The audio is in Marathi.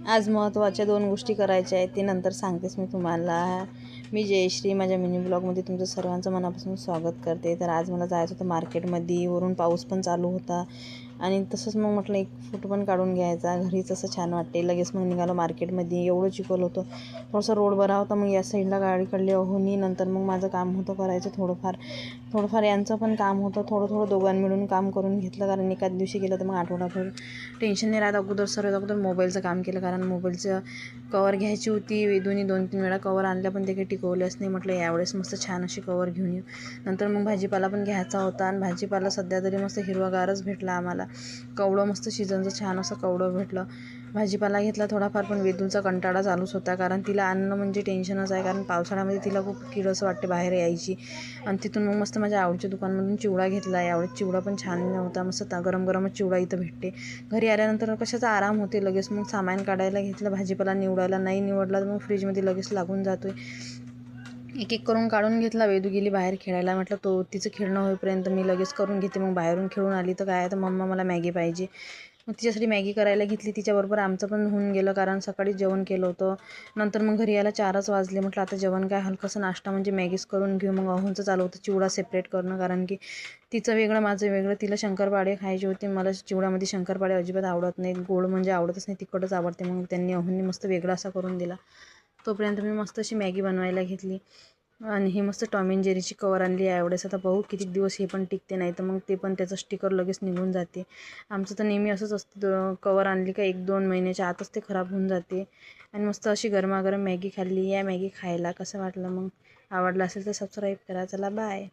आज महत्त्वाच्या 2 गोष्टी करायच्या आहेत, ते नंतर सांगतेच मी तुम्हाला. मी जयश्री, माझ्या मिनी ब्लॉगमध्ये तुमचं सर्वांचं मनापासून स्वागत करते. तर आज मला जायचं होतं मार्केटमध्ये, वरून पाऊस पण चालू होता आणि तसंच मग म्हटलं एक फोटो पण काढून घ्यायचा. घरीच असं छान वाटते. लगेच मग निघालो मार्केटमध्ये. एवढं चिखल होतं, थोडंसं रोड बरा होता. मग या साईडला गाडी काढली अहोनी. नंतर मग माझं काम होतं करायचं थोडंफार यांचं पण काम होतं. थोडं दोघांनी मिळून काम करून घेतलं, कारण एकाच दिवशी केलं तर मग आठवडाभर टेन्शन नाही राहत. अगोदर मोबाईलचं काम केलं, कारण मोबाईलचं कवर घ्यायची होती. वेदूनी 2-3 वेळा कवर आणल्या, पण ते काही टिकवल्याच नाही. म्हटलं यावेळेस मस्त छान अशी कवर घेऊन येऊ. नंतर मग भाजीपाला पण घ्यायचा होता, आणि भाजीपाला सध्या तरी मस्त हिरवागारच भेटला आम्हाला. कवडं मस्त सीझनचं छान असं कवडं भेटलं. भाजीपाला घेतला थोडाफार, पण वेदूचा कंटाळा चालूच होता, कारण तिला आणणं म्हणजे टेन्शनच आहे. कारण पावसाळ्यामध्ये तिला खूप किडसं वाटते बाहेर यायची. आणि तिथून मग मस्त माझ्या आवडीच्या दुकानमधून चिवडा घेतला. यावेळेस चिवडा पण छान नव्हता, मस्त गरम गरमच चिवडा इथं भेटते. घरी आल्यानंतर कशाचा आराम होते. लगेच मग सामान काढायला घेतलं, भाजीपाला निवडायला. नाही निवडला तर मग फ्रीजमध्ये लगेच लागून जातोय. एक एक करून काढून घेतला. वेदू गेली बाहेर खेळायला. म्हटलं तिचं खेळणं होईपर्यंत मी लगेच करून घेते. मग बाहेरून खेळून आली तर काय, तर मम्मा मला मॅगी पाहिजे. मग तिच्यासाठी मॅगी करायला घेतली. तिच्याबरोबर आमचं पण होऊन गेलं, कारण सकाळी जेवण केलं होतं. नंतर मग घरी यायला 4च वाजले. म्हटलं आता जेवण काय, हलकंसं नाश्ता म्हणजे मॅगीच करून घेऊ. मग अहोंचं चालू होतं चिवडा सेपरेट करणं, कारण की तिचं वेगळं माझं वेगळं. तिला शंकरपाळे खायचे होते. मला चिवड्यामध्ये शंकरपाळे अजिबात आवडत नाहीत. गोड म्हणजे आवडतच नाही, तिखटच आवडते. मग त्यांनी अहोंनी मस्त वेगळा असा करून दिला. तोपर्यंत मी मस्त अशी मॅगी बनवायला घेतली. आणि ही मस्त टॉम अँड जेरीची कवर आणली आहे एवढ्याच. आता बघू किती दिवस हे पण टिकते, नाही तर मग ते पण त्याचं स्टिकर लगेच निघून जाते. आमचं तर नेहमी असंच असतं, कवर आणली का 1-2 महिन्याच्या आतच ते खराब होऊन जाते. आणि मस्त अशी गरमागरम मॅगी खाल्ली. या मॅगी खायला कसं वाटलं, मग आवडलं असेल तर सबस्क्राईब करा. चला बाय.